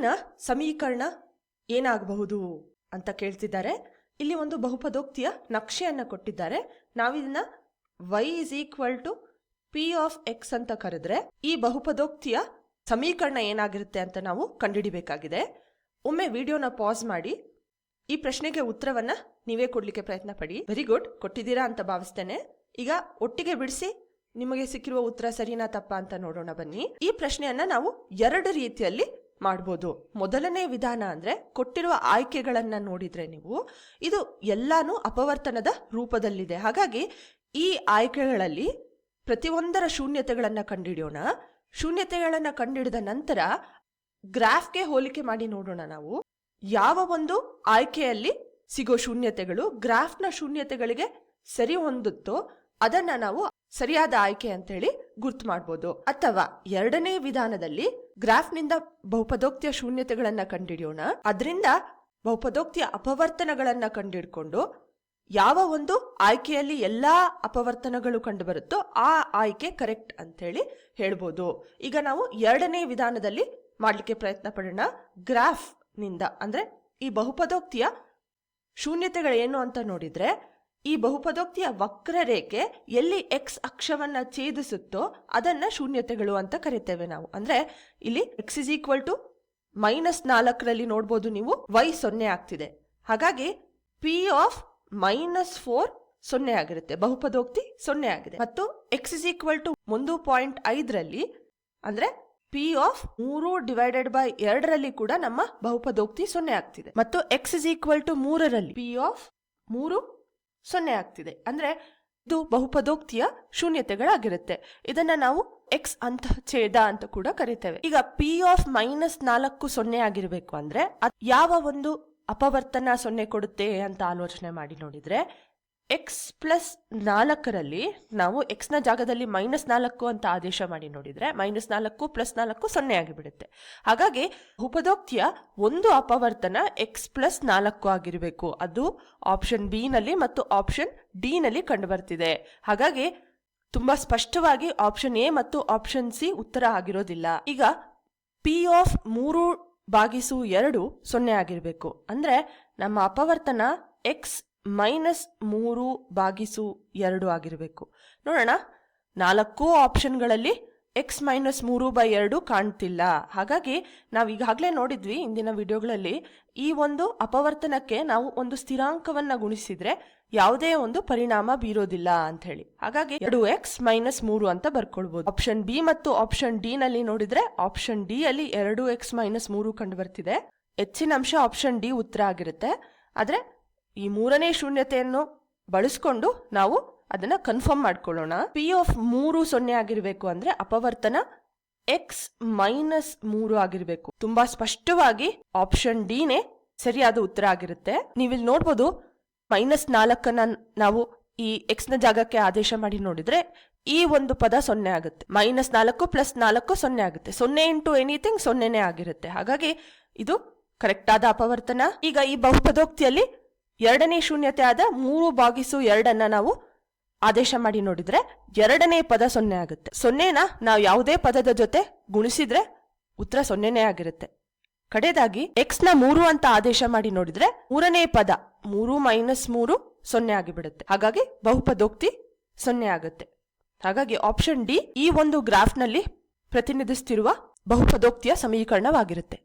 ಮುಂದಿನ ಸಮೀಕರಣ ಏನಾಗಬಹುದು ಅಂತ ಕೇಳ್ತಿದ್ದಾರೆ. ಇಲ್ಲಿ ಒಂದು ಬಹುಪದೋಕ್ತಿಯ ನಕ್ಷೆಯನ್ನ ಕೊಟ್ಟಿದ್ದಾರೆ. ನಾವಿದನ್ನ y = p of x ಅಂತ ಕರೆದ್ರೆ ಈ ಬಹುಪದೋಕ್ತಿಯ ಸಮೀಕರಣ ಏನಾಗಿರುತ್ತೆ ಅಂತ ನಾವು ಕಂಡುಹಿಡಿಬೇಕಾಗಿದೆ. ಒಮ್ಮೆ ವಿಡಿಯೋನ ಪಾಸ್ ಮಾಡಿ ಈ ಪ್ರಶ್ನೆಗೆ ಉತ್ತರವನ್ನ ನೀವೇ ಕೊಡ್ಲಿಕ್ಕೆ ಪ್ರಯತ್ನ ಪಡಿ. ವೆರಿ ಗುಡ್, ಕೊಟ್ಟಿದ್ದೀರಾ ಅಂತ ಭಾವಿಸ್ತೇನೆ. ಈಗ ಒಟ್ಟಿಗೆ ಬಿಡಿಸಿ ನಿಮಗೆ ಸಿಕ್ಕಿರುವ ಉತ್ತರ ಸರಿನಾ ತಪ್ಪಾ ಅಂತ ನೋಡೋಣ ಬನ್ನಿ. ಈ ಪ್ರಶ್ನೆಯನ್ನ ನಾವು ಎರಡು ರೀತಿಯಲ್ಲಿ ಮಾಡಬಹುದು. ಮೊದಲನೇ ವಿಧಾನ ಅಂದ್ರೆ ಕೊಟ್ಟಿರುವ ಆಯ್ಕೆಗಳನ್ನ ನೋಡಿದ್ರೆ ನೀವು ಇದು ಎಲ್ಲಾನು ಅಪವರ್ತನದ ರೂಪದಲ್ಲಿದೆ. ಹಾಗಾಗಿ ಈ ಆಯ್ಕೆಗಳಲ್ಲಿ ಪ್ರತಿಯೊಂದರ ಶೂನ್ಯತೆಗಳನ್ನ ಕಂಡುಹಿಡಿಯೋಣ. ಶೂನ್ಯತೆಗಳನ್ನ ಕಂಡುಹಿಡಿದ ನಂತರ ಗ್ರಾಫ್ಗೆ ಹೋಲಿಕೆ ಮಾಡಿ ನೋಡೋಣ. ನಾವು ಯಾವ ಒಂದು ಆಯ್ಕೆಯಲ್ಲಿ ಸಿಗೋ ಶೂನ್ಯತೆಗಳು ಗ್ರಾಫ್ನ ಶೂನ್ಯತೆಗಳಿಗೆ ಸರಿ ಹೊಂದುತ್ತೋ ಅದನ್ನ ನಾವು ಸರಿಯಾದ ಆಯ್ಕೆ ಅಂತ ಹೇಳಿ ಗುರ್ತು ಮಾಡಬಹುದು. ಅಥವಾ ಎರಡನೇ ವಿಧಾನದಲ್ಲಿ ಗ್ರಾಫ್ನಿಂದ ಬಹುಪದೋಕ್ತಿಯ ಶೂನ್ಯತೆಗಳನ್ನ ಕಂಡುಹಿಡಿಯೋಣ. ಅದರಿಂದ ಬಹುಪದೋಕ್ತಿಯ ಅಪವರ್ತನಗಳನ್ನ ಕಂಡುಹಿಡ್ಕೊಂಡು ಯಾವ ಒಂದು ಆಯ್ಕೆಯಲ್ಲಿ ಎಲ್ಲಾ ಅಪವರ್ತನಗಳು ಕಂಡು ಬರುತ್ತೋ ಆ ಆಯ್ಕೆ ಕರೆಕ್ಟ್ ಅಂತ ಹೇಳಿ ಹೇಳ್ಬೋದು. ಈಗ ನಾವು ಎರಡನೇ ವಿಧಾನದಲ್ಲಿ ಮಾಡ್ಲಿಕ್ಕೆ ಪ್ರಯತ್ನ ಪಡೋಣ. ಗ್ರಾಫ್ ನಿಂದ ಅಂದ್ರೆ ಈ ಬಹುಪದೋಕ್ತಿಯ ಶೂನ್ಯತೆಗಳೇನು ಅಂತ ನೋಡಿದ್ರೆ ಈ ಬಹುಪದೋಕ್ತಿಯ ವಕ್ರರೇಖೆ ಎಲ್ಲಿ ಎಕ್ಸ್ ಅಕ್ಷವನ್ನ ಛೇದಿಸುತ್ತೋ ಅದನ್ನ ಶೂನ್ಯತೆಗಳು ಅಂತ ಕರಿತೇವೆ ನಾವು. ಅಂದ್ರೆ ಇಲ್ಲಿ x = -4 ನೋಡ್ಬೋದು ನೀವು y 0 ಆಗ್ತಿದೆ. ಹಾಗಾಗಿ p of -4 0 ಆಗಿರುತ್ತೆ. ಬಹುಪದೋಕ್ತಿ 0 ಆಗಿದೆ. ಮತ್ತು x = 1.5 ಅಂದ್ರೆ p of 3/2 ಕೂಡ ನಮ್ಮ ಬಹುಪದೋಕ್ತಿ 0 ಆಗ್ತಿದೆ. ಮತ್ತು x = 3 p of 3 0 ಆಗ್ತಿದೆ. ಅಂದ್ರೆ ಇದು ಬಹುಪದೋಕ್ತಿಯ ಶೂನ್ಯತೆಗಳಾಗಿರುತ್ತೆ. ಇದನ್ನ ನಾವು x ಅಂತಃಛೇದ ಅಂತ ಕೂಡ ಕರಿತೇವೆ. ಈಗ p of -4 0 ಆಗಿರ್ಬೇಕು ಅಂದ್ರೆ ಯಾವ ಒಂದು ಅಪವರ್ತನ 0 ಕೊಡುತ್ತೆ ಅಂತ ಆಲೋಚನೆ ಮಾಡಿ ನೋಡಿದ್ರೆ x +4 ನಾವು x ನ ಜಾಗದಲ್ಲಿ -4 ಅಂತ ಆದೇಶ ಮಾಡಿ ನೋಡಿದ್ರೆ -4 + 4 0 ಆಗಿಬಿಡುತ್ತೆ. ಹಾಗಾಗಿ ಬಹುಪದೋಕ್ತಿಯ ಒಂದು ಅಪವರ್ತನ x +4 ಆಗಿರಬೇಕು. ಅದು ಆಪ್ಷನ್ ಬಿ ನಲ್ಲಿ ಮತ್ತು ಆಪ್ಷನ್ ಡಿ ನಲ್ಲಿ ಕಂಡು ಬರ್ತಿದೆ. ಹಾಗಾಗಿ ತುಂಬಾ ಸ್ಪಷ್ಟವಾಗಿ ಆಪ್ಷನ್ ಎ ಮತ್ತು ಆಪ್ಷನ್ ಸಿ ಉತ್ತರ ಆಗಿರೋದಿಲ್ಲ. ಈಗ p of 3/2 0 ಆಗಿರ್ಬೇಕು. ಅಂದ್ರೆ ನಮ್ಮ ಅಪವರ್ತನ x -3/2 ಆಗಿರಬೇಕು. ನೋಡೋಣ, 4 ಆಪ್ಷನ್ಗಳಲ್ಲಿ x -3/2 ಕಾಣ್ತಿಲ್ಲ. ಹಾಗಾಗಿ ನಾವು ಈಗಾಗಲೇ ನೋಡಿದ್ವಿ ಇಂದಿನ ವಿಡಿಯೋಗಳಲ್ಲಿ ಈ ಒಂದು ಅಪವರ್ತನಕ್ಕೆ ನಾವು ಒಂದು ಸ್ಥಿರಾಂಕವನ್ನ ಗುಣಿಸಿದ್ರೆ ಯಾವುದೇ ಒಂದು ಪರಿಣಾಮ ಬೀರೋದಿಲ್ಲ ಅಂತ ಹೇಳಿ. ಹಾಗಾಗಿ 2x -3 ಅಂತ ಬರ್ಕೊಳ್ಬಹುದು. ಆಪ್ಷನ್ ಬಿ ಮತ್ತು ಆಪ್ಷನ್ ಡಿ ನಲ್ಲಿ ನೋಡಿದ್ರೆ ಆಪ್ಷನ್ ಡಿ ಅಲ್ಲಿ 2x -3 ಕಂಡು ಬರ್ತಿದೆ. ಹೆಚ್ಚಿನ ಅಂಶ ಆಪ್ಷನ್ ಡಿ ಉತ್ತರ ಆಗಿರುತ್ತೆ. ಆದ್ರೆ ಈ ಮೂರನೇ ಶೂನ್ಯತೆಯನ್ನು ಬಳಸ್ಕೊಂಡು ನಾವು ಅದನ್ನ ಕನ್ಫರ್ಮ್ ಮಾಡ್ಕೊಳ್ಳೋಣ. p of 3 0 ಆಗಿರ್ಬೇಕು ಅಂದ್ರೆ ಅಪವರ್ತನ x -3 ಆಗಿರ್ಬೇಕು. ತುಂಬಾ ಸ್ಪಷ್ಟವಾಗಿ ಆಪ್ಷನ್ ಡಿ ನೇ ಸರಿಯಾದ ಉತ್ತರ ಆಗಿರುತ್ತೆ. ನೀವಿಲ್ಲಿ ನೋಡ್ಬೋದು -4 ನಾವು ಈ x ನ ಜಾಗಕ್ಕೆ ಆದೇಶ ಮಾಡಿ ನೋಡಿದ್ರೆ ಈ ಒಂದು ಪದ 0 ಆಗುತ್ತೆ. -4 + 4 0 ಆಗುತ್ತೆ. 0 ಇಂಟು ಎನಿಥಿಂಗ್ 0ನೇ ಆಗಿರುತ್ತೆ. ಹಾಗಾಗಿ ಇದು ಕರೆಕ್ಟ್ ಆದ ಅಪವರ್ತನ. ಈಗ ಈ ಬಹುಪದೋಕ್ತಿಯಲ್ಲಿ ಎರಡನೇ ಶೂನ್ಯತೆ ಆದ 3/2 ನಾವು ಆದೇಶ ಮಾಡಿ ನೋಡಿದ್ರೆ ಎರಡನೇ ಪದ 0 ಆಗುತ್ತೆ. 0ನ ನಾವು ಯಾವುದೇ ಪದದ ಜೊತೆ ಗುಣಿಸಿದ್ರೆ ಉತ್ತರ 0ನೇ ಆಗಿರುತ್ತೆ. ಕಡೆದಾಗಿ x ನ 3 ಅಂತ ಆದೇಶ ಮಾಡಿ ನೋಡಿದ್ರೆ ಮೂರನೇ ಪದ 3 - 3 0 ಆಗಿಬಿಡುತ್ತೆ. ಹಾಗಾಗಿ ಬಹುಪದೋಕ್ತಿ 0 ಆಗುತ್ತೆ. ಹಾಗಾಗಿ ಆಪ್ಷನ್ ಡಿ ಈ ಒಂದು ಗ್ರಾಫ್ ನಲ್ಲಿ ಪ್ರತಿನಿಧಿಸುತ್ತಿರುವ ಬಹುಪದೋಕ್ತಿಯ ಸಮೀಕರಣವಾಗಿರುತ್ತೆ.